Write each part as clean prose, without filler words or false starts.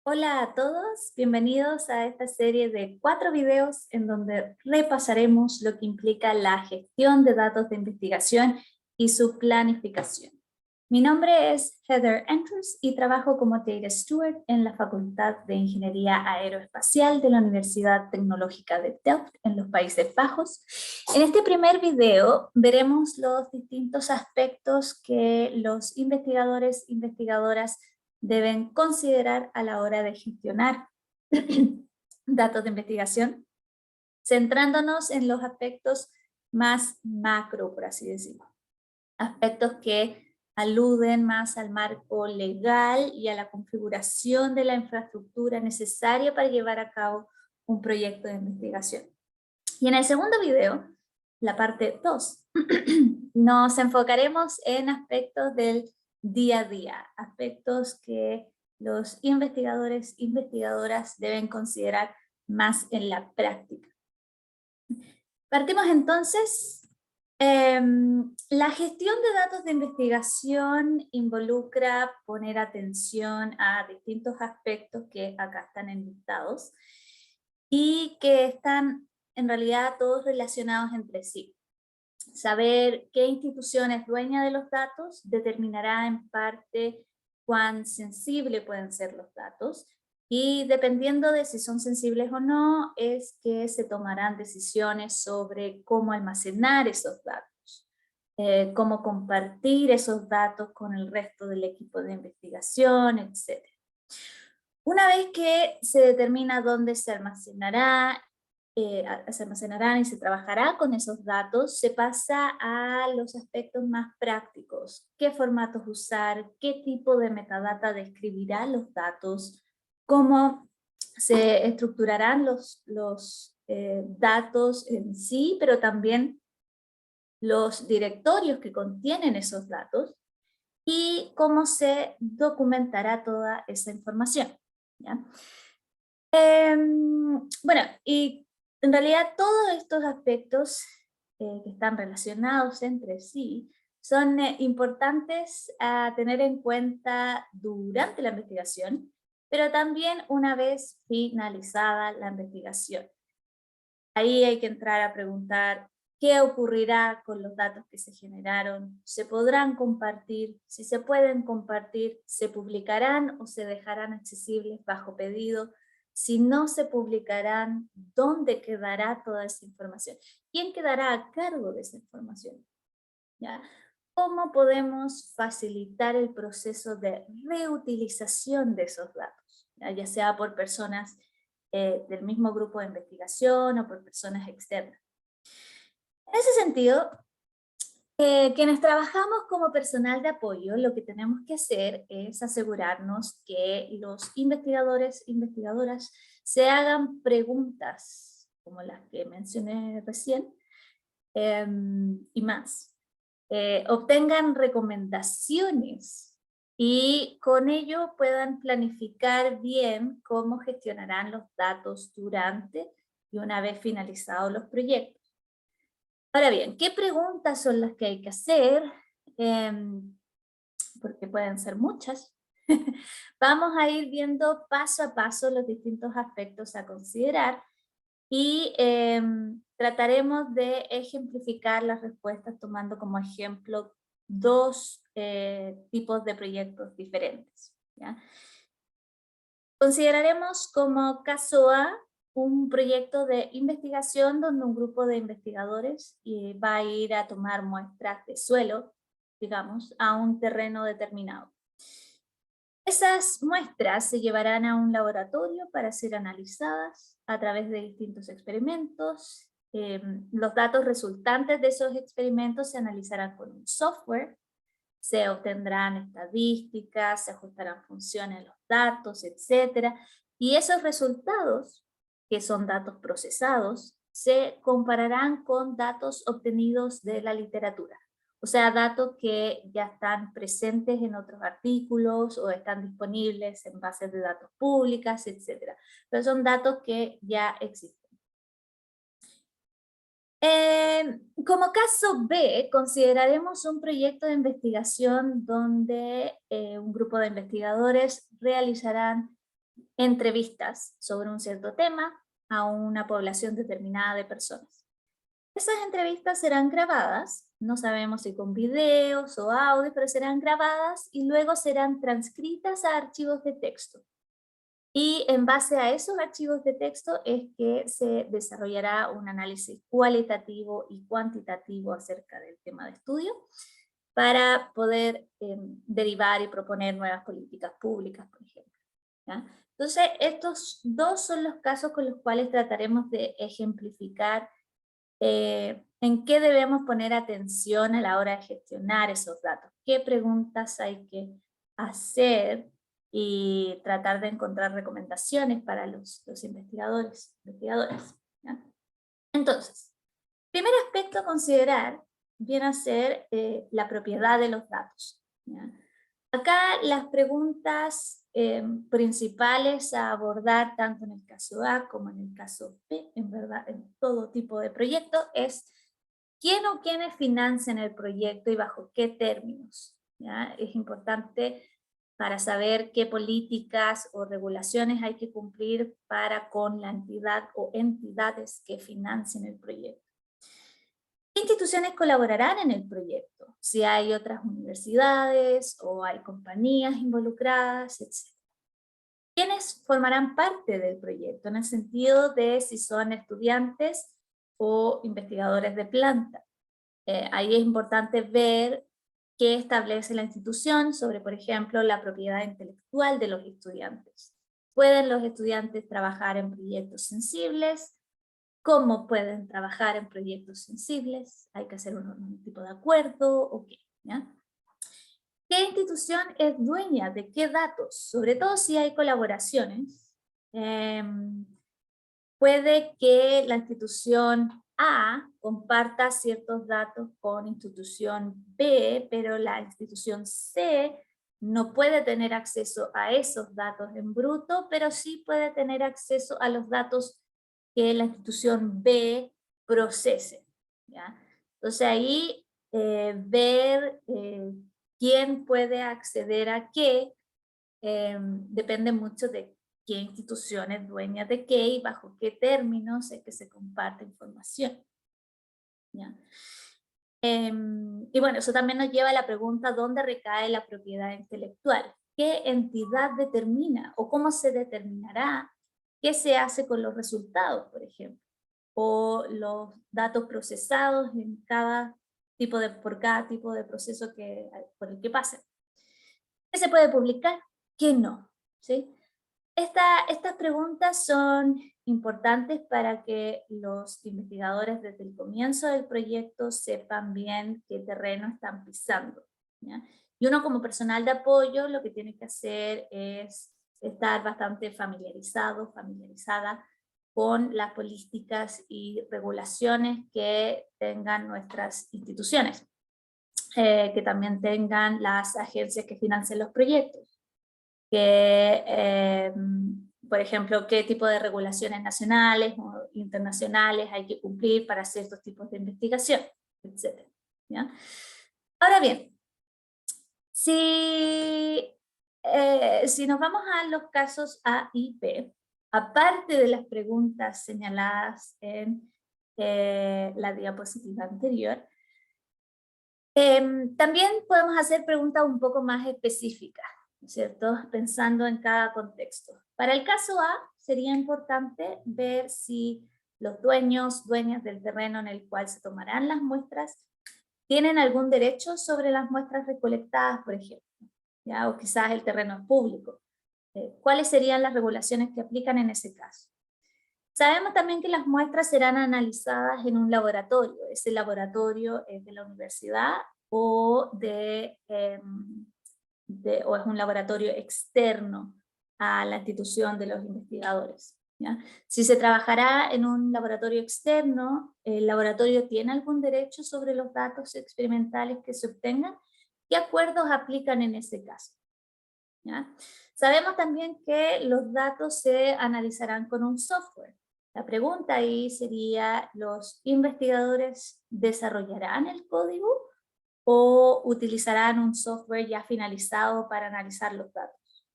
Hola a todos, bienvenidos a esta serie de 4 videos en donde repasaremos lo que implica la gestión de datos de investigación y su planificación. Mi nombre es Heather Andrews y trabajo como Data Steward en la Facultad de Ingeniería Aeroespacial de la Universidad Tecnológica de Delft en los Países Bajos. En este primer video veremos los distintos aspectos que los investigadores e investigadoras deben considerar a la hora de gestionar datos de investigación, centrándonos en los aspectos más macro, por así decirlo. Aspectos que aluden más al marco legal y a la configuración de la infraestructura necesaria para llevar a cabo un proyecto de investigación. Y en el segundo video, la parte 2, nos enfocaremos en aspectos del día a día, aspectos que los investigadores e investigadoras deben considerar más en la práctica. Partimos entonces. La gestión de datos de investigación involucra poner atención a distintos aspectos que acá están enlistados y que están en realidad todos relacionados entre sí. Saber qué institución es dueña de los datos determinará en parte cuán sensibles pueden ser los datos y dependiendo de si son sensibles o no es que se tomarán decisiones sobre cómo almacenar esos datos, cómo compartir esos datos con el resto del equipo de investigación, etc. Una vez que se determina dónde se almacenarán y se trabajará con esos datos, se pasa a los aspectos más prácticos. ¿Qué formatos usar? ¿Qué tipo de metadata describirá los datos? ¿Cómo se estructurarán los datos en sí, pero también los directorios que contienen esos datos? Y cómo se documentará toda esa información, ¿ya? Bueno, y en realidad todos estos aspectos que están relacionados entre sí son importantes a tener en cuenta durante la investigación, pero también una vez finalizada la investigación. Ahí hay que entrar a preguntar qué ocurrirá con los datos que se generaron, se podrán compartir, si se pueden compartir, se publicarán o se dejarán accesibles bajo pedido. Si no se publicarán, ¿dónde quedará toda esa información? ¿Quién quedará a cargo de esa información? ¿Ya? ¿Cómo podemos facilitar el proceso de reutilización de esos datos? Ya sea por personas del mismo grupo de investigación o por personas externas. En ese sentido, quienes trabajamos como personal de apoyo, lo que tenemos que hacer es asegurarnos que los investigadores e investigadoras se hagan preguntas, como las que mencioné recién, y más. Obtengan recomendaciones y con ello puedan planificar bien cómo gestionarán los datos durante y una vez finalizados los proyectos. Ahora bien, ¿qué preguntas son las que hay que hacer? Porque pueden ser muchas. Vamos a ir viendo paso a paso los distintos aspectos a considerar y trataremos de ejemplificar las respuestas tomando como ejemplo dos tipos de proyectos diferentes, ¿ya? Consideraremos como caso A un proyecto de investigación donde un grupo de investigadores va a ir a tomar muestras de suelo, digamos, a un terreno determinado. Esas muestras se llevarán a un laboratorio para ser analizadas a través de distintos experimentos. Los datos resultantes de esos experimentos se analizarán con un software, se obtendrán estadísticas, se ajustarán funciones en los datos, etc. Y esos resultados, que son datos procesados, se compararán con datos obtenidos de la literatura. O sea, datos que ya están presentes en otros artículos o están disponibles en bases de datos públicas, etc. Pero son datos que ya existen. Como caso B, consideraremos un proyecto de investigación donde un grupo de investigadores realizarán entrevistas sobre un cierto tema a una población determinada de personas. Esas entrevistas serán grabadas, no sabemos si con videos o audio, pero serán grabadas y luego serán transcritas a archivos de texto. Y en base a esos archivos de texto es que se desarrollará un análisis cualitativo y cuantitativo acerca del tema de estudio para poder derivar y proponer nuevas políticas públicas, por ejemplo, ¿ya? Entonces, estos dos son los casos con los cuales trataremos de ejemplificar en qué debemos poner atención a la hora de gestionar esos datos, qué preguntas hay que hacer y tratar de encontrar recomendaciones para los investigadores. ¿Ya? Entonces, primer aspecto a considerar viene a ser la propiedad de los datos, ¿ya? Acá las preguntas principales a abordar tanto en el caso A como en el caso B, en verdad en todo tipo de proyecto, es quién o quiénes financian el proyecto y bajo qué términos, ¿ya? Es importante para saber qué políticas o regulaciones hay que cumplir para con la entidad o entidades que financien el proyecto. ¿Qué instituciones colaborarán en el proyecto? Si hay otras universidades o hay compañías involucradas, etc. ¿Quiénes formarán parte del proyecto? En el sentido de si son estudiantes o investigadores de planta. Ahí es importante ver qué establece la institución sobre, por ejemplo, la propiedad intelectual de los estudiantes. ¿Pueden los estudiantes trabajar en proyectos sensibles? ¿Cómo pueden trabajar en proyectos sensibles? ¿Hay que hacer un tipo de acuerdo o qué? ¿Ya? ¿Qué institución es dueña de qué datos? Sobre todo si hay colaboraciones. Puede que la institución A comparta ciertos datos con institución B, pero la institución C no puede tener acceso a esos datos en bruto, pero sí puede tener acceso a los datos que la institución B procese, ¿ya? Entonces ahí ver quién puede acceder a qué depende mucho de qué institución es dueña de qué y bajo qué términos es que se comparte información, ¿ya? Y bueno, eso también nos lleva a la pregunta ¿dónde recae la propiedad intelectual? ¿Qué entidad determina o cómo se determinará qué se hace con los resultados, por ejemplo? O los datos procesados en por cada tipo de proceso por el que pasen. ¿Qué se puede publicar? ¿Qué no? ¿Sí? Estas preguntas son importantes para que los investigadores desde el comienzo del proyecto sepan bien qué terreno están pisando, ¿ya? Y uno como personal de apoyo lo que tiene que hacer es estar bastante familiarizada con las políticas y regulaciones que tengan nuestras instituciones, que también tengan las agencias que financian los proyectos, que, por ejemplo, qué tipo de regulaciones nacionales o internacionales hay que cumplir para ciertos tipos de investigación, etc. ¿Ya? Ahora bien, si nos vamos a los casos A y B, aparte de las preguntas señaladas en la diapositiva anterior, también podemos hacer preguntas un poco más específicas, ¿no es cierto? Pensando en cada contexto. Para el caso A, sería importante ver si los dueñas del terreno en el cual se tomarán las muestras tienen algún derecho sobre las muestras recolectadas, por ejemplo, ¿ya? O quizás el terreno es público. ¿Cuáles serían las regulaciones que aplican en ese caso? Sabemos también que las muestras serán analizadas en un laboratorio. Ese laboratorio es de la universidad o o es un laboratorio externo a la institución de los investigadores, ¿ya? Si se trabajará en un laboratorio externo, ¿el laboratorio tiene algún derecho sobre los datos experimentales que se obtengan? ¿Qué acuerdos aplican en ese caso? ¿Ya? Sabemos también que los datos se analizarán con un software. La pregunta ahí sería, ¿los investigadores desarrollarán el código o utilizarán un software ya finalizado para analizar los datos?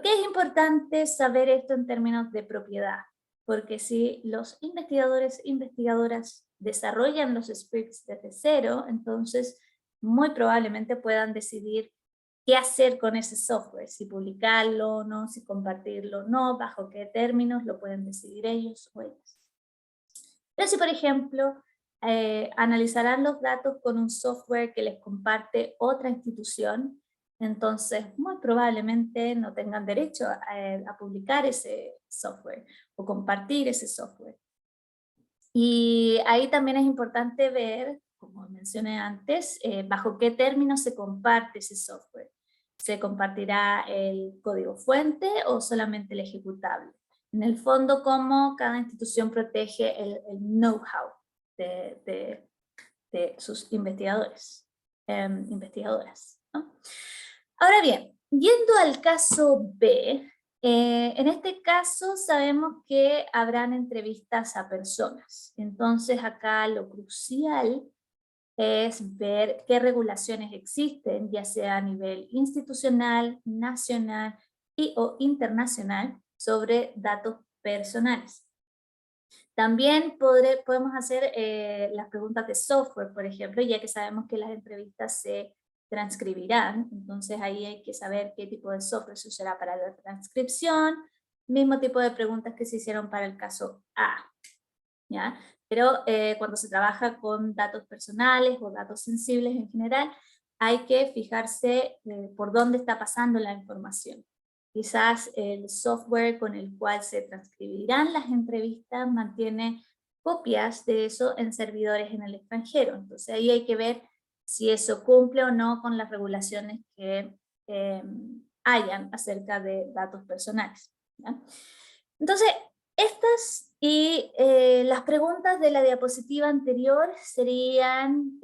¿Por qué es importante saber esto en términos de propiedad? Porque si los investigadores e investigadoras desarrollan los scripts desde cero, entonces muy probablemente puedan decidir qué hacer con ese software, si publicarlo o no, si compartirlo o no, bajo qué términos, lo pueden decidir ellos o ellas. Pero si, por ejemplo, analizarán los datos con un software que les comparte otra institución, entonces muy probablemente no tengan derecho a publicar ese software o compartir ese software. Y ahí también es importante ver, como mencioné antes, bajo qué términos se comparte ese software. ¿Se compartirá el código fuente o solamente el ejecutable? En el fondo, cómo cada institución protege el know-how de sus investigadores, investigadoras, ¿no? Ahora bien, yendo al caso B, en este caso sabemos que habrán entrevistas a personas. Entonces acá lo crucial es ver qué regulaciones existen, ya sea a nivel institucional, nacional o internacional, sobre datos personales. También podemos hacer las preguntas de software, por ejemplo, ya que sabemos que las entrevistas se transcribirán, entonces ahí hay que saber qué tipo de software se usará para la transcripción, mismo tipo de preguntas que se hicieron para el caso A, ¿ya? Pero cuando se trabaja con datos personales o datos sensibles en general, hay que fijarse por dónde está pasando la información. Quizás el software con el cual se transcribirán las entrevistas mantiene copias de eso en servidores en el extranjero. Entonces ahí hay que ver si eso cumple o no con las regulaciones que hayan acerca de datos personales, ¿ya? Entonces, estas y las preguntas de la diapositiva anterior serían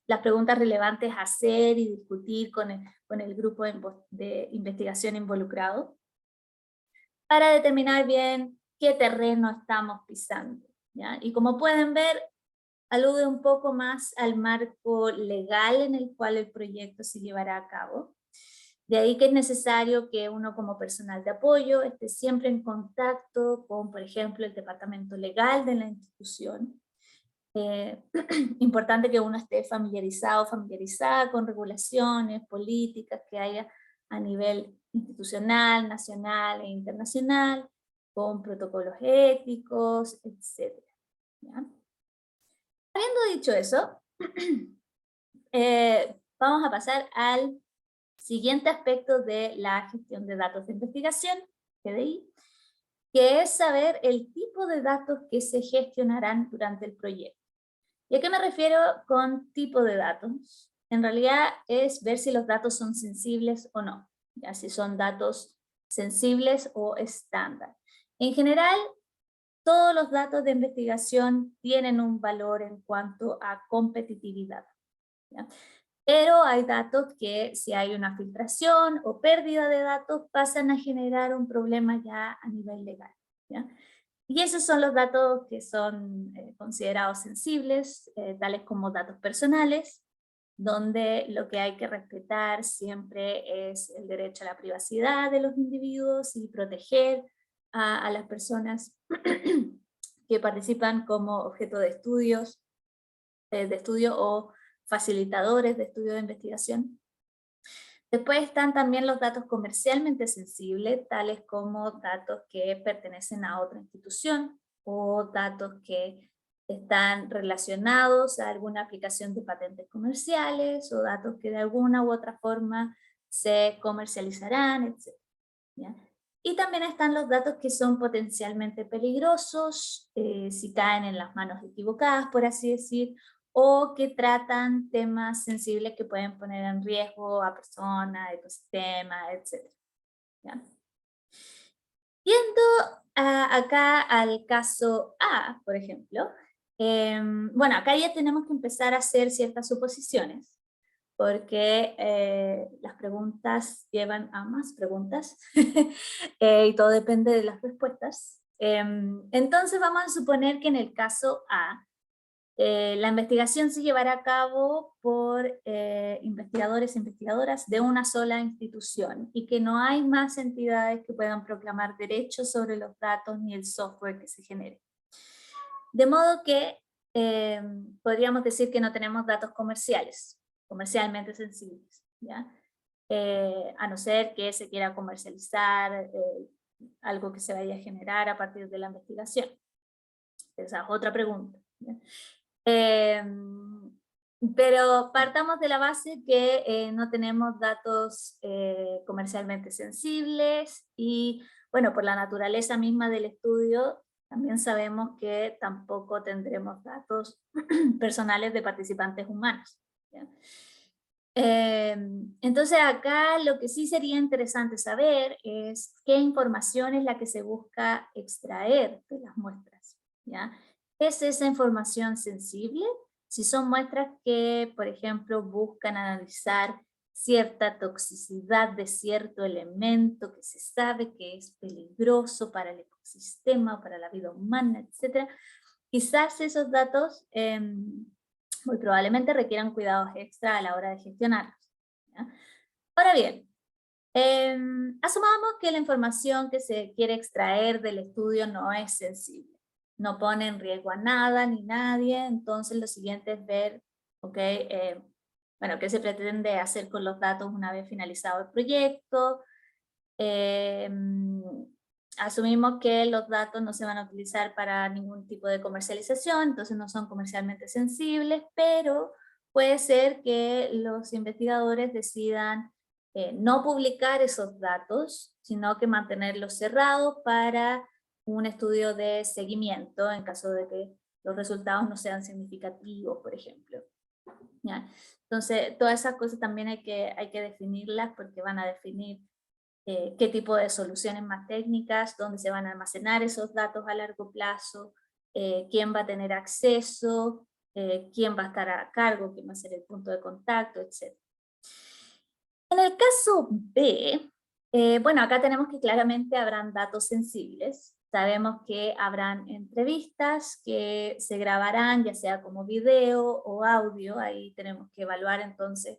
las preguntas relevantes a hacer y discutir con el grupo de investigación involucrado para determinar bien qué terreno estamos pisando, ¿ya? Y como pueden ver, alude un poco más al marco legal en el cual el proyecto se llevará a cabo. De ahí que es necesario que uno como personal de apoyo esté siempre en contacto con, por ejemplo, el departamento legal de la institución. Importante que uno esté familiarizada con regulaciones, políticas que haya a nivel institucional, nacional e internacional, con protocolos éticos, etc. ¿Ya? Habiendo dicho eso, vamos a pasar al siguiente aspecto de la gestión de datos de investigación, GDI, que es saber el tipo de datos que se gestionarán durante el proyecto. ¿Y a qué me refiero con tipo de datos? En realidad es ver si los datos son sensibles o no, ya si son datos sensibles o estándar. En general, todos los datos de investigación tienen un valor en cuanto a competitividad, ¿ya? Pero hay datos que si hay una filtración o pérdida de datos pasan a generar un problema ya a nivel legal, ¿ya? Y esos son los datos que son considerados sensibles, tales como datos personales, donde lo que hay que respetar siempre es el derecho a la privacidad de los individuos y proteger a las personas que participan como objeto de estudio o facilitadores de estudio de investigación. Después están también los datos comercialmente sensibles, tales como datos que pertenecen a otra institución o datos que están relacionados a alguna aplicación de patentes comerciales o datos que de alguna u otra forma se comercializarán, etc. ¿Ya? Y también están los datos que son potencialmente peligrosos, si caen en las manos equivocadas, por así decir, o que tratan temas sensibles que pueden poner en riesgo a personas, ecosistemas, etc. ¿Ya? Yendo acá al caso A, por ejemplo, bueno, acá ya tenemos que empezar a hacer ciertas suposiciones, porque las preguntas llevan a más preguntas y todo depende de las respuestas. Entonces vamos a suponer que en el caso A La investigación se llevará a cabo por investigadores e investigadoras de una sola institución y que no hay más entidades que puedan proclamar derechos sobre los datos ni el software que se genere. De modo que podríamos decir que no tenemos datos comercialmente sensibles, ¿ya? A no ser que se quiera comercializar algo que se vaya a generar a partir de la investigación. Esa es otra pregunta, ¿ya? Pero partamos de la base que no tenemos datos comercialmente sensibles y, bueno, por la naturaleza misma del estudio, también sabemos que tampoco tendremos datos personales de participantes humanos, ¿ya? Entonces acá lo que sí sería interesante saber es qué información es la que se busca extraer de las muestras, ¿ya? ¿Es esa información sensible? Si son muestras que, por ejemplo, buscan analizar cierta toxicidad de cierto elemento que se sabe que es peligroso para el ecosistema, para la vida humana, etc. Quizás esos datos muy probablemente requieran cuidados extra a la hora de gestionarlos, ¿ya? Ahora bien, asumamos que la información que se quiere extraer del estudio no es sensible, no pone en riesgo a nada ni nadie, entonces lo siguiente es ver, bueno, qué se pretende hacer con los datos una vez finalizado el proyecto. Asumimos que los datos no se van a utilizar para ningún tipo de comercialización, entonces no son comercialmente sensibles, pero puede ser que los investigadores decidan no publicar esos datos, sino que mantenerlos cerrados para un estudio de seguimiento en caso de que los resultados no sean significativos, por ejemplo, ¿ya? Entonces, todas esas cosas también hay que definirlas porque van a definir qué tipo de soluciones más técnicas, dónde se van a almacenar esos datos a largo plazo, quién va a tener acceso, quién va a estar a cargo, quién va a ser el punto de contacto, etc. En el caso B, bueno, acá tenemos que claramente habrán datos sensibles. Sabemos que habrán entrevistas que se grabarán, ya sea como video o audio. Ahí tenemos que evaluar entonces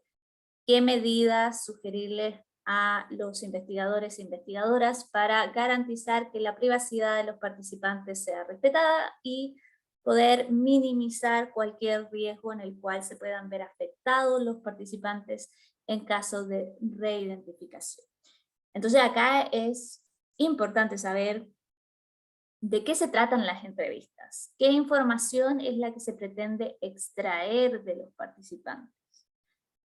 qué medidas sugerirles a los investigadores e investigadoras para garantizar que la privacidad de los participantes sea respetada y poder minimizar cualquier riesgo en el cual se puedan ver afectados los participantes en caso de reidentificación. Entonces acá es importante saber de qué se tratan las entrevistas, qué información es la que se pretende extraer de los participantes.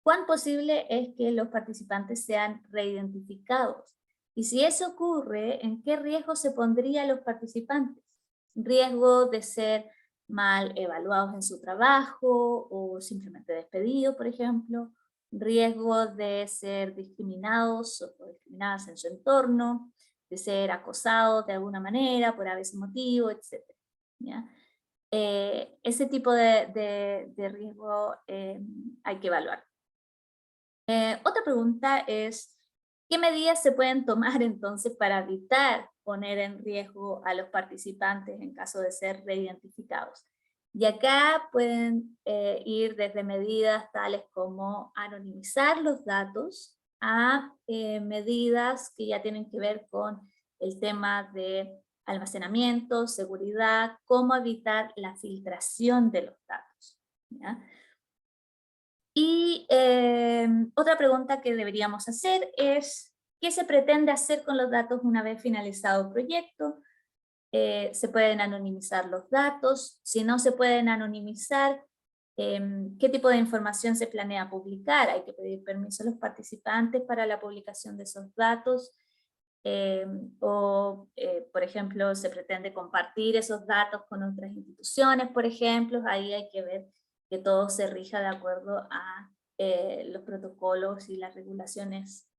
¿Cuán posible es que los participantes sean reidentificados? Y si eso ocurre, ¿en qué riesgo se pondrían los participantes? ¿Riesgo de ser mal evaluados en su trabajo o simplemente despedidos, por ejemplo? ¿Riesgo de ser discriminados o discriminadas en su entorno? ¿De ser acosados de alguna manera por ese motivo, etcétera? ¿Ya? Ese tipo de riesgo hay que evaluar. Otra pregunta es, ¿qué medidas se pueden tomar entonces para evitar poner en riesgo a los participantes en caso de ser reidentificados? Y acá pueden ir desde medidas tales como anonimizar los datos a medidas que ya tienen que ver con el tema de almacenamiento, seguridad, cómo evitar la filtración de los datos, ¿ya? Y otra pregunta que deberíamos hacer es, ¿qué se pretende hacer con los datos una vez finalizado el proyecto? ¿Se pueden anonimizar los datos? Si no se pueden anonimizar, ¿qué tipo de información se planea publicar? ¿Hay que pedir permiso a los participantes para la publicación de esos datos? Por ejemplo, se pretende compartir esos datos con otras instituciones, por ejemplo, ahí hay que ver que todo se rija de acuerdo a los protocolos y las regulaciones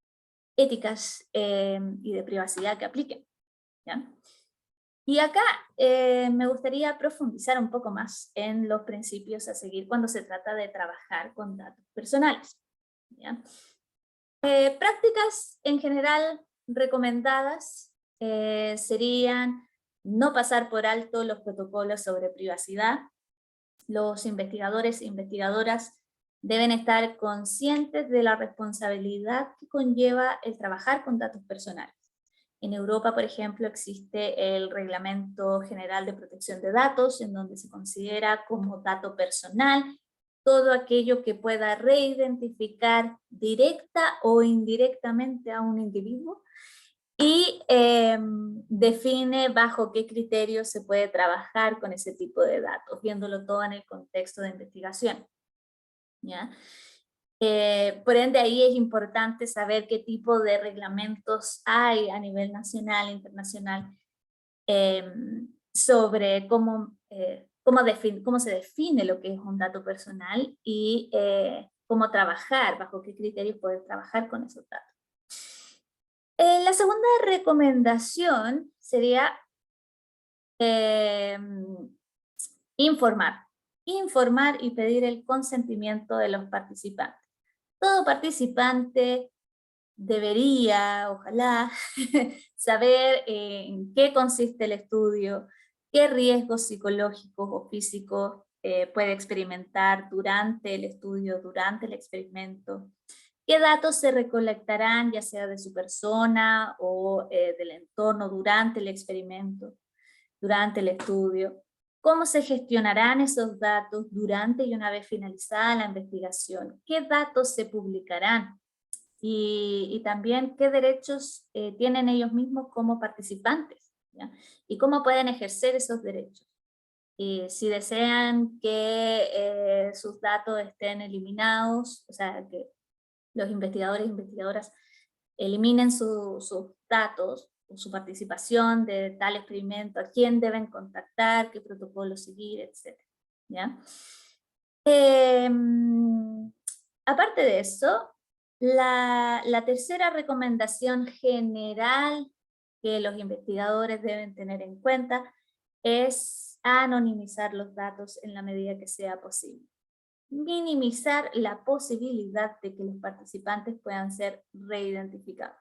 éticas y de privacidad que apliquen, ¿ya? Y acá me gustaría profundizar un poco más en los principios a seguir cuando se trata de trabajar con datos personales, ¿ya? Prácticas en general recomendadas serían no pasar por alto los protocolos sobre privacidad, Los investigadores e investigadoras deben estar conscientes de la responsabilidad que conlleva el trabajar con datos personales. En Europa, por ejemplo, existe el Reglamento General de Protección de Datos, en donde se considera como dato personal todo aquello que pueda reidentificar directa o indirectamente a un individuo y define bajo qué criterios se puede trabajar con ese tipo de datos, viéndolo todo en el contexto de investigación, ¿ya? Por ende, ahí es importante saber qué tipo de reglamentos hay a nivel nacional e internacional sobre cómo se define lo que es un dato personal y cómo trabajar, bajo qué criterios poder trabajar con esos datos. La segunda recomendación sería informar y pedir el consentimiento de los participantes. Todo participante debería, ojalá, saber en qué consiste el estudio, qué riesgos psicológicos o físicos puede experimentar durante el estudio, durante el experimento, qué datos se recolectarán, ya sea de su persona o del entorno durante el experimento, durante el estudio, cómo se gestionarán esos datos durante y una vez finalizada la investigación, qué datos se publicarán y también qué derechos tienen ellos mismos como participantes, ¿ya? Y cómo pueden ejercer esos derechos. Y si desean que sus datos estén eliminados, o sea, que los investigadores e investigadoras eliminen sus datos o su participación de tal experimento, a quién deben contactar, qué protocolo seguir, etc. ¿Ya? Aparte de eso, la tercera recomendación general que los investigadores deben tener en cuenta es anonimizar los datos en la medida que sea posible. Minimizar la posibilidad de que los participantes puedan ser reidentificados,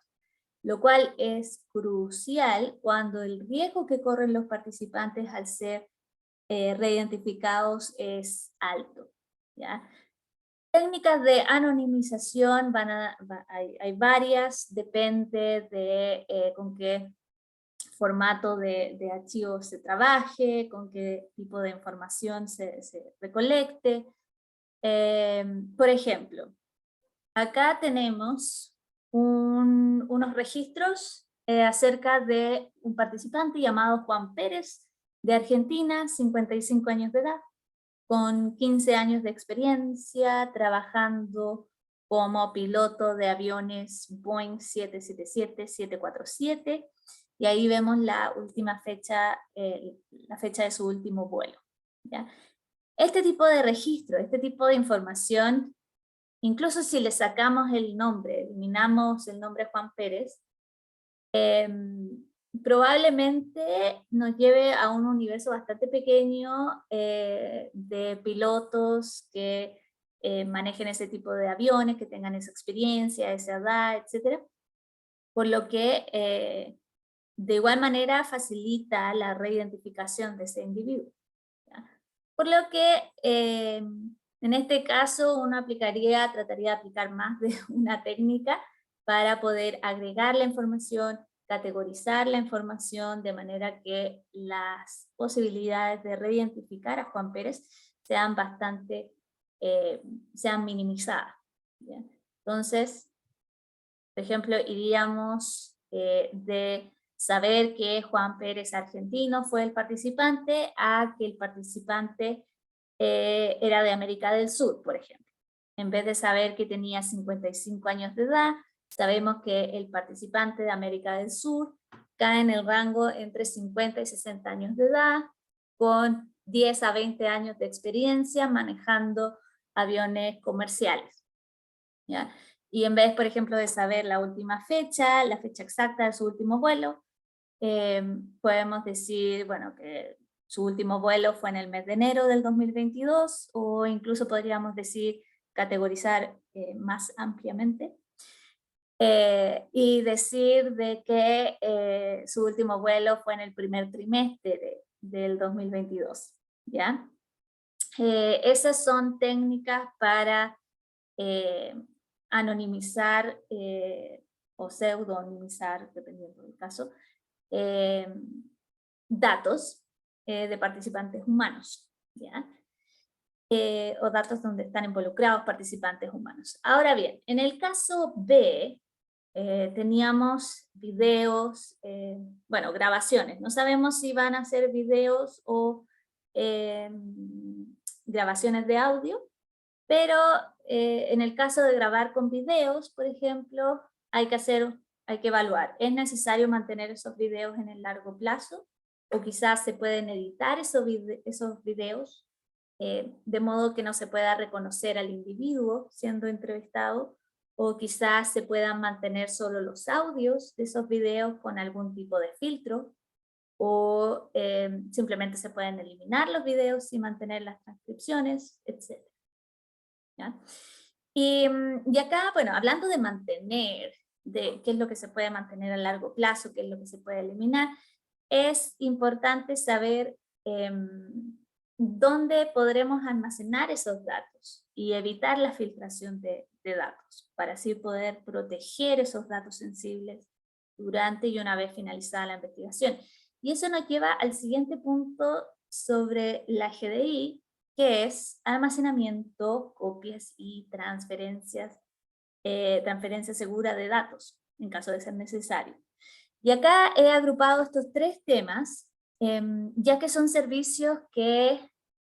lo cual es crucial cuando el riesgo que corren los participantes al ser reidentificados es alto, ¿ya? Técnicas de anonimización hay varias, depende de con qué formato de archivo se trabaje, con qué tipo de información se recolecte. Por ejemplo, acá tenemos unos registros acerca de un participante llamado Juan Pérez, de Argentina, 55 años de edad, con 15 años de experiencia trabajando como piloto de aviones Boeing 777-747, y ahí vemos la última fecha, la fecha de su último vuelo, ¿ya? Este tipo de registro, este tipo de información, incluso si le sacamos el nombre, eliminamos el nombre Juan Pérez, probablemente nos lleve a un universo bastante pequeño de pilotos que manejen ese tipo de aviones, que tengan esa experiencia, esa edad, etc. Por lo que de igual manera facilita la reidentificación de ese individuo, ¿ya? Por lo que en este caso uno trataría de aplicar más de una técnica para poder agregar la información, categorizar la información de manera que las posibilidades de reidentificar a Juan Pérez sean sean minimizadas, ¿ya? Entonces, por ejemplo, iríamos de saber que Juan Pérez argentino fue el participante a que el participante era de América del Sur, por ejemplo. En vez de saber que tenía 55 años de edad, sabemos que el participante de América del Sur cae en el rango entre 50 y 60 años de edad, con 10 a 20 años de experiencia manejando aviones comerciales, ¿ya? Y en vez, por ejemplo, de saber la última fecha, la fecha exacta de su último vuelo, podemos decir, bueno, que su último vuelo fue en el mes de enero del 2022, o incluso podríamos decir, categorizar más ampliamente, y decir de que su último vuelo fue en el primer trimestre del 2022, ¿ya? Esas son técnicas para anonimizar o pseudonimizar, dependiendo del caso, datos de participantes humanos, ¿ya? O datos donde están involucrados participantes humanos. Ahora bien, en el caso B, teníamos videos, bueno, grabaciones. No sabemos si van a ser videos o grabaciones de audio, pero en el caso de grabar con videos, por ejemplo, hay que evaluar. ¿Es necesario mantener esos videos en el largo plazo? O quizás se pueden editar esos videos de modo que no se pueda reconocer al individuo siendo entrevistado, o quizás se puedan mantener solo los audios de esos videos con algún tipo de filtro, o simplemente se pueden eliminar los videos y mantener las transcripciones, etc. ¿Ya? Y acá, bueno, hablando de mantener, de qué es lo que se puede mantener a largo plazo, qué es lo que se puede eliminar, es importante saber dónde podremos almacenar esos datos y evitar la filtración de datos, para así poder proteger esos datos sensibles durante y una vez finalizada la investigación. Y eso nos lleva al siguiente punto sobre la GDI, que es almacenamiento, copias y transferencias segura de datos, en caso de ser necesario. Y acá he agrupado estos tres temas, ya que son servicios que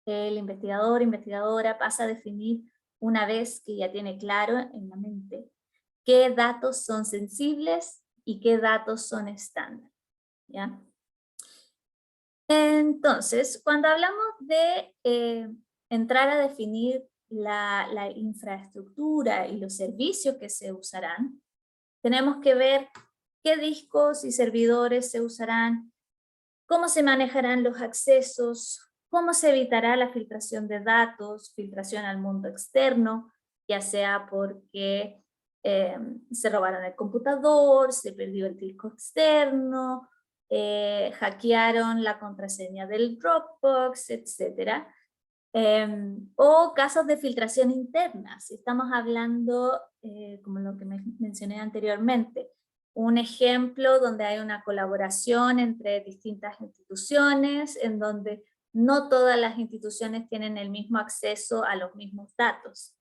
el investigador o investigadora pasa a definir una vez que ya tiene claro en la mente qué datos son sensibles y qué datos son estándar, ¿ya? Entonces, cuando hablamos de entrar a definir la infraestructura y los servicios que se usarán, tenemos que ver qué discos y servidores se usarán, cómo se manejarán los accesos, cómo se evitará la filtración de datos, filtración al mundo externo, ya sea porque se robaron el computador, se perdió el disco externo, hackearon la contraseña del Dropbox, etc. O casos de filtración interna, si estamos hablando, como lo que mencioné anteriormente, un ejemplo donde hay una colaboración entre distintas instituciones, en donde no todas las instituciones tienen el mismo acceso a los mismos datos,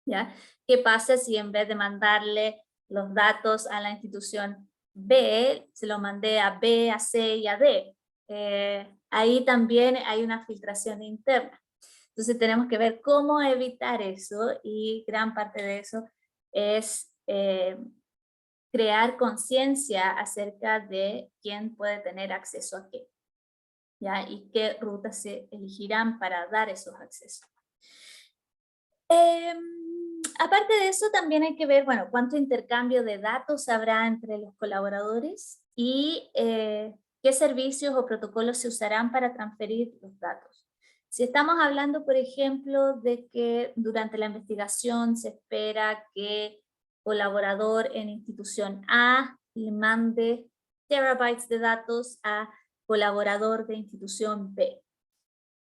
¿ya? ¿Qué pasa si en vez de mandarle los datos a la institución B, se lo mandé a B, a C y a D? Ahí también hay una filtración interna. Entonces tenemos que ver cómo evitar eso, y gran parte de eso es crear conciencia acerca de quién puede tener acceso a qué, ¿ya? Y qué rutas se elegirán para dar esos accesos. Aparte de eso, también hay que ver, bueno, cuánto intercambio de datos habrá entre los colaboradores y qué servicios o protocolos se usarán para transferir los datos. Si estamos hablando, por ejemplo, de que durante la investigación se espera que colaborador en institución A le mande terabytes de datos a colaborador de institución B.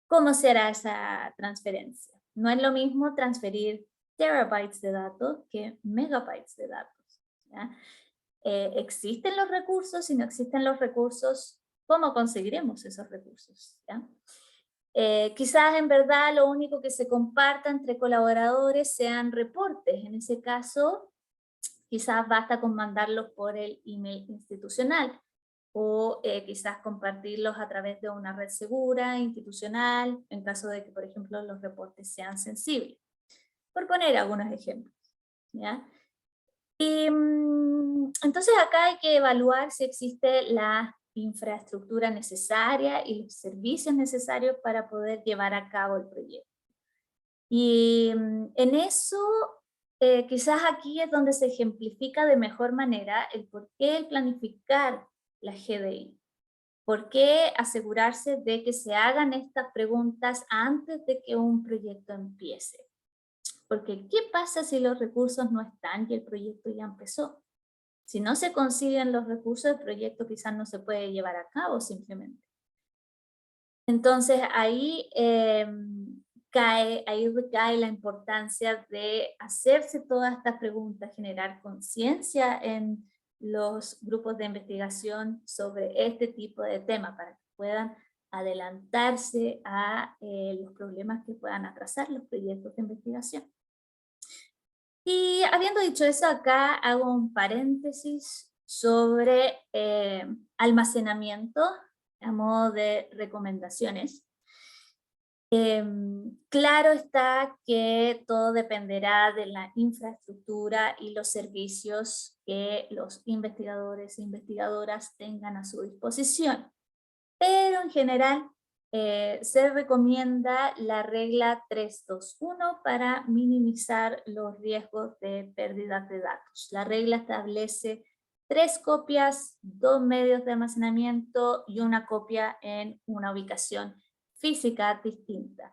¿Cómo será esa transferencia? No es lo mismo transferir terabytes de datos que megabytes de datos, ¿ya? ¿Existen los recursos? Si no existen los recursos, ¿cómo conseguiremos esos recursos? ¿Ya? Quizás en verdad lo único que se comparta entre colaboradores sean reportes. En ese caso, quizás basta con mandarlos por el email institucional, o quizás compartirlos a través de una red segura, institucional, en caso de que, por ejemplo, los reportes sean sensibles. Por poner algunos ejemplos, ¿ya? Y entonces acá hay que evaluar si existe la infraestructura necesaria y los servicios necesarios para poder llevar a cabo el proyecto. Y en eso, quizás aquí es donde se ejemplifica de mejor manera el por qué el planificar la GDI. ¿Por qué asegurarse de que se hagan estas preguntas antes de que un proyecto empiece? Porque ¿qué pasa si los recursos no están y el proyecto ya empezó? Si no se consiguen los recursos, el proyecto quizás no se puede llevar a cabo simplemente. Entonces ahí ahí recae la importancia de hacerse todas estas preguntas, generar conciencia en los grupos de investigación sobre este tipo de temas para que puedan adelantarse a los problemas que puedan atrasar los proyectos de investigación. Y habiendo dicho eso, acá hago un paréntesis sobre almacenamiento a modo de recomendaciones. Claro está que todo dependerá de la infraestructura y los servicios que los investigadores e investigadoras tengan a su disposición. Pero en general se recomienda la regla 3-2-1 para minimizar los riesgos de pérdidas de datos. La regla establece 3 copias, 2 medios de almacenamiento y una copia en una ubicación física distinta.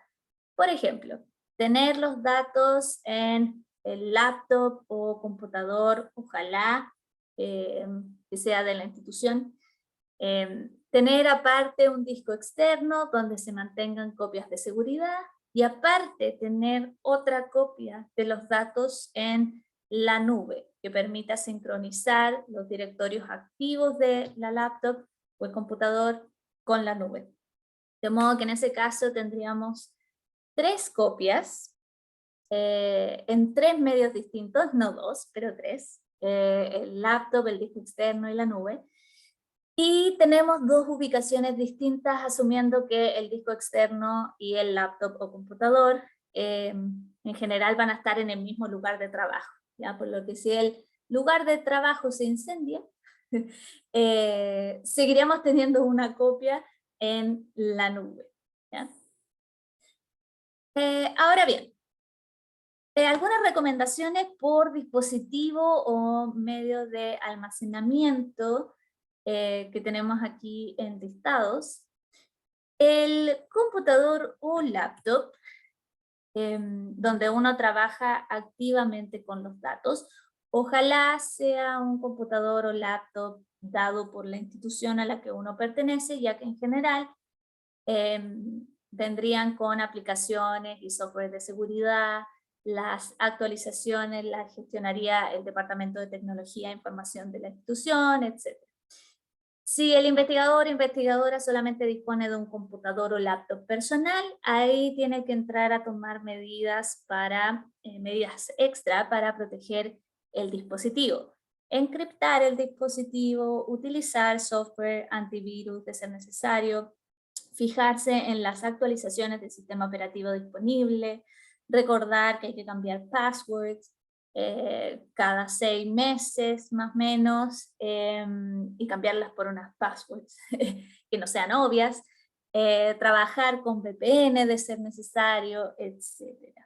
Por ejemplo, tener los datos en el laptop o computador, ojalá que sea de la institución. Tener aparte un disco externo donde se mantengan copias de seguridad y aparte tener otra copia de los datos en la nube que permita sincronizar los directorios activos de la laptop o el computador con la nube. De modo que en ese caso tendríamos 3 copias en 3 medios distintos, no 2, pero 3. El laptop, el disco externo y la nube. Y tenemos 2 ubicaciones distintas, asumiendo que el disco externo y el laptop o computador en general van a estar en el mismo lugar de trabajo, ¿ya? Por lo que si el lugar de trabajo se incendia, seguiríamos teniendo una copia en la nube, ¿ya? Ahora bien, algunas recomendaciones por dispositivo o medio de almacenamiento que tenemos aquí enlistados. El computador o laptop, donde uno trabaja activamente con los datos, ojalá sea un computador o laptop dado por la institución a la que uno pertenece, ya que en general vendrían con aplicaciones y software de seguridad. Las actualizaciones las gestionaría el Departamento de Tecnología e Información de la institución, etc. Si el investigador o investigadora solamente dispone de un computador o laptop personal, ahí tiene que entrar a tomar medidas extra para proteger el dispositivo. Encriptar el dispositivo, utilizar software antivirus de ser necesario, fijarse en las actualizaciones del sistema operativo disponible, recordar que hay que cambiar passwords cada 6 meses más o menos y cambiarlas por unas passwords que no sean obvias, trabajar con VPN de ser necesario, etc.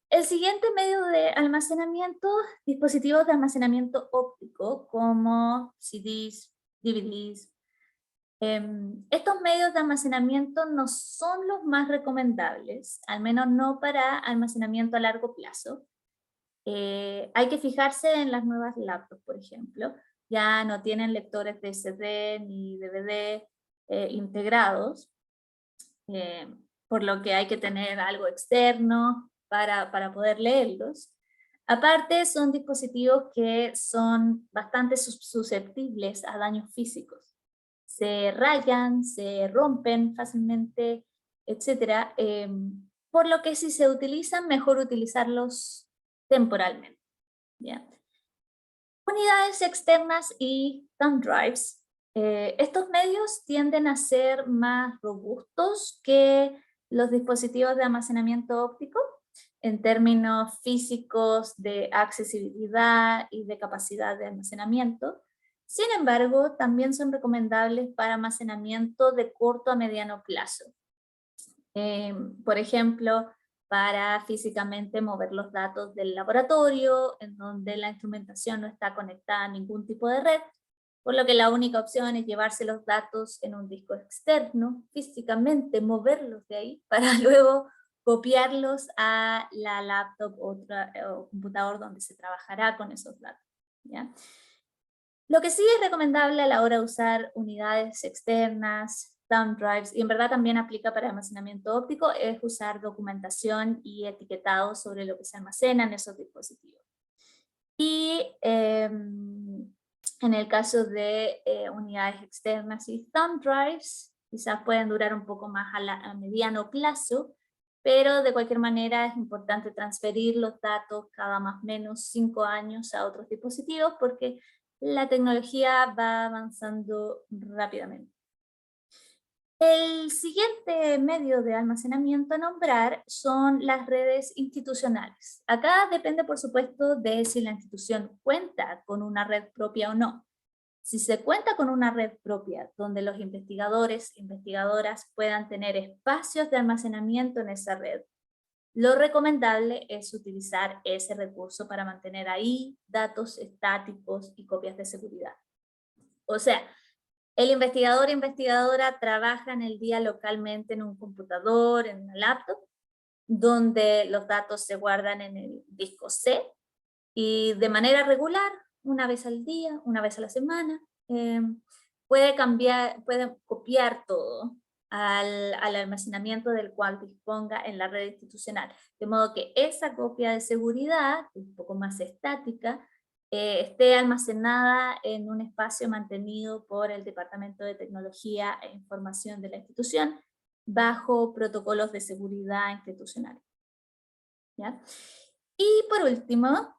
El siguiente medio de almacenamiento, dispositivos de almacenamiento óptico como CDs, DVDs. Estos medios de almacenamiento no son los más recomendables, al menos no para almacenamiento a largo plazo. Hay que fijarse en las nuevas laptops, por ejemplo. Ya no tienen lectores de CD ni DVD integrados, por lo que hay que tener algo externo para poder leerlos. Aparte, son dispositivos que son bastante susceptibles a daños físicos. Se rayan, se rompen fácilmente, etc. Por lo que si se utilizan, mejor utilizarlos temporalmente, ¿ya? Unidades externas y thumb drives. Estos medios tienden a ser más robustos que los dispositivos de almacenamiento óptico en términos físicos de accesibilidad y de capacidad de almacenamiento. Sin embargo, también son recomendables para almacenamiento de corto a mediano plazo. Por ejemplo, para físicamente mover los datos del laboratorio, en donde la instrumentación no está conectada a ningún tipo de red, por lo que la única opción es llevarse los datos en un disco externo, físicamente moverlos de ahí, para luego copiarlos a la laptop o computador donde se trabajará con esos datos, ¿ya? Lo que sí es recomendable a la hora de usar unidades externas, thumb drives, y en verdad también aplica para almacenamiento óptico, es usar documentación y etiquetado sobre lo que se almacena en esos dispositivos. Y en el caso de unidades externas y thumb drives, quizás pueden durar un poco más a mediano plazo, pero de cualquier manera es importante transferir los datos cada más o menos 5 años a otros dispositivos porque la tecnología va avanzando rápidamente. El siguiente medio de almacenamiento a nombrar son las redes institucionales. Acá depende, por supuesto, de si la institución cuenta con una red propia o no. Si se cuenta con una red propia donde los investigadores e investigadoras puedan tener espacios de almacenamiento en esa red, lo recomendable es utilizar ese recurso para mantener ahí datos estáticos y copias de seguridad. O sea, el investigador e investigadora trabaja en el día localmente en un computador, en una laptop, donde los datos se guardan en el disco C y de manera regular, una vez al día, una vez a la semana, puede copiar todo al almacenamiento del cual disponga en la red institucional. De modo que esa copia de seguridad, un poco más estática, esté almacenada en un espacio mantenido por el Departamento de Tecnología e Información de la institución, bajo protocolos de seguridad institucional. ¿Ya? Y por último,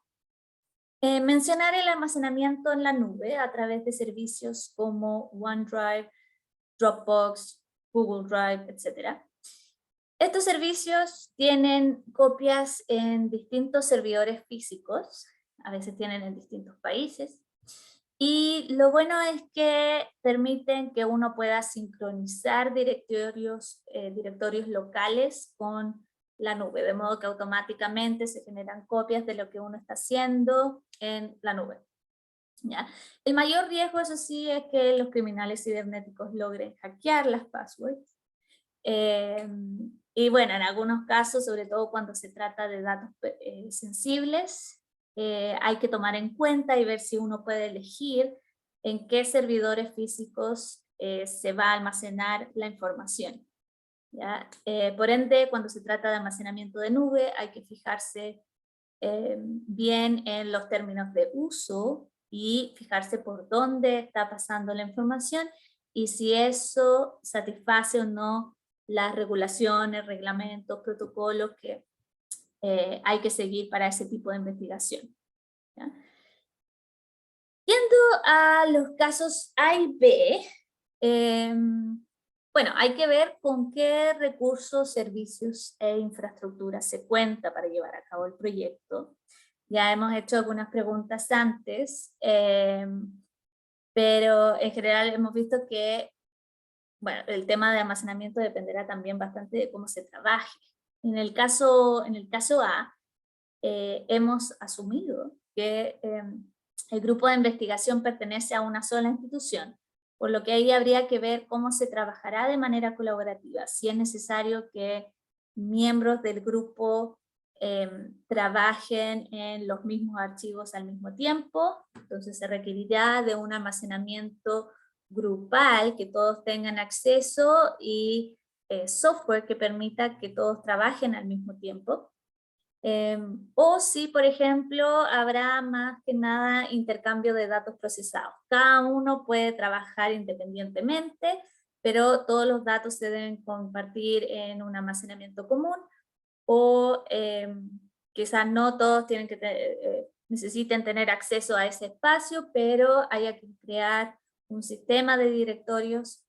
mencionar el almacenamiento en la nube a través de servicios como OneDrive, Dropbox, Google Drive, etc. Estos servicios tienen copias en distintos servidores físicos, a veces tienen en distintos países, y lo bueno es que permiten que uno pueda sincronizar directorios locales con la nube, de modo que automáticamente se generan copias de lo que uno está haciendo en la nube. ¿Ya? El mayor riesgo, eso sí, es que los criminales cibernéticos logren hackear las passwords. Y bueno, en algunos casos, sobre todo cuando se trata de datos sensibles, hay que tomar en cuenta y ver si uno puede elegir en qué servidores físicos se va a almacenar la información. ¿Ya? Por ende, cuando se trata de almacenamiento de nube, hay que fijarse bien en los términos de uso y fijarse por dónde está pasando la información y si eso satisface o no las regulaciones, reglamentos, protocolos que hay que seguir para ese tipo de investigación. ¿Ya? Yendo a los casos A y B, bueno, hay que ver con qué recursos, servicios e infraestructura se cuenta para llevar a cabo el proyecto. Ya hemos hecho algunas preguntas antes, pero en general hemos visto que bueno, el tema de almacenamiento dependerá también bastante de cómo se trabaje. En el caso A, hemos asumido que el grupo de investigación pertenece a una sola institución, por lo que ahí habría que ver cómo se trabajará de manera colaborativa, si es necesario que miembros del grupo trabajen en los mismos archivos al mismo tiempo, entonces se requerirá de un almacenamiento grupal, que todos tengan acceso y software que permita que todos trabajen al mismo tiempo. O si, por ejemplo, habrá más que nada intercambio de datos procesados. Cada uno puede trabajar independientemente, pero todos los datos se deben compartir en un almacenamiento común, o quizás no todos necesiten tener acceso a ese espacio, pero haya que crear un sistema de directorios,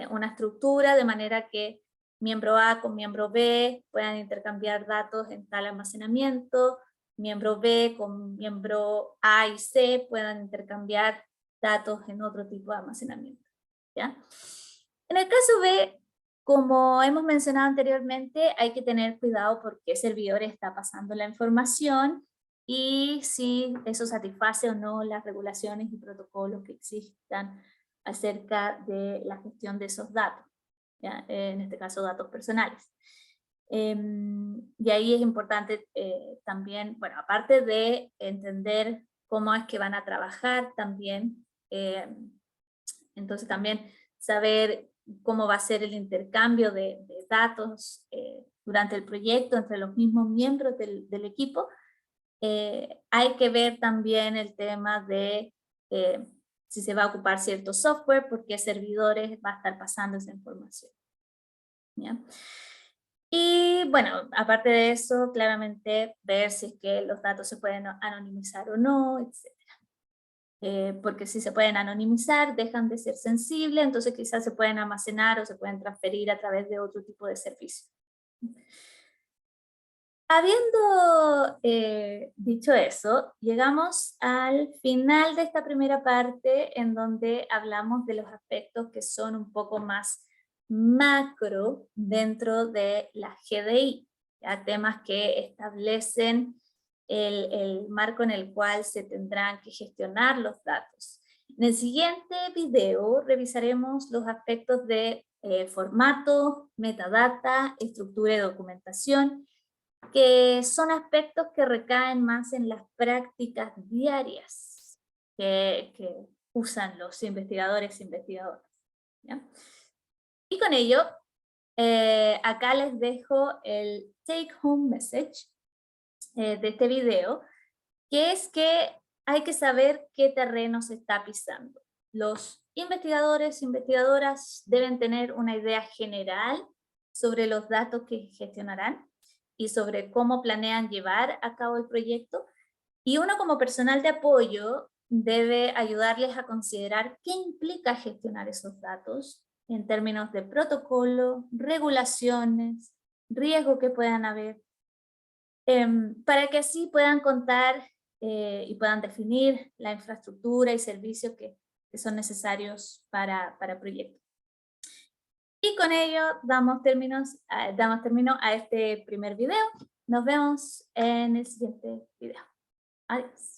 una estructura de manera que miembro A con miembro B puedan intercambiar datos en tal almacenamiento, miembro B con miembro A y C puedan intercambiar datos en otro tipo de almacenamiento. ¿Ya? En el caso B, como hemos mencionado anteriormente, hay que tener cuidado por qué servidor está pasando la información y si eso satisface o no las regulaciones y protocolos que existan acerca de la gestión de esos datos, ¿ya? En este caso datos personales. Y ahí es importante también, bueno, aparte de entender cómo es que van a trabajar también, entonces también saber cómo va a ser el intercambio de datos durante el proyecto entre los mismos miembros del equipo. Hay que ver también el tema de si se va a ocupar cierto software, por qué servidores va a estar pasando esa información. ¿Ya? Y bueno, aparte de eso, claramente ver si es que los datos se pueden anonimizar o no, etc. Porque si se pueden anonimizar, dejan de ser sensibles, entonces quizás se pueden almacenar o se pueden transferir a través de otro tipo de servicio. Habiendo dicho eso, llegamos al final de esta primera parte en donde hablamos de los aspectos que son un poco más macro dentro de la GDI, ¿ya? Temas que establecen el marco en el cual se tendrán que gestionar los datos. En el siguiente video revisaremos los aspectos de formato, metadata, estructura y documentación, que son aspectos que recaen más en las prácticas diarias que usan los investigadores e investigadoras, ¿ya? Y con ello, acá les dejo el take home message de este video, que es que hay que saber qué terreno se está pisando. Los investigadores e investigadoras deben tener una idea general sobre los datos que gestionarán y sobre cómo planean llevar a cabo el proyecto. Y uno como personal de apoyo debe ayudarles a considerar qué implica gestionar esos datos en términos de protocolo, regulaciones, riesgo que puedan haber, para que así puedan contar y puedan definir la infraestructura y servicios que son necesarios para el proyecto. Y con ello damos término a este primer video. Nos vemos en el siguiente video. Adiós.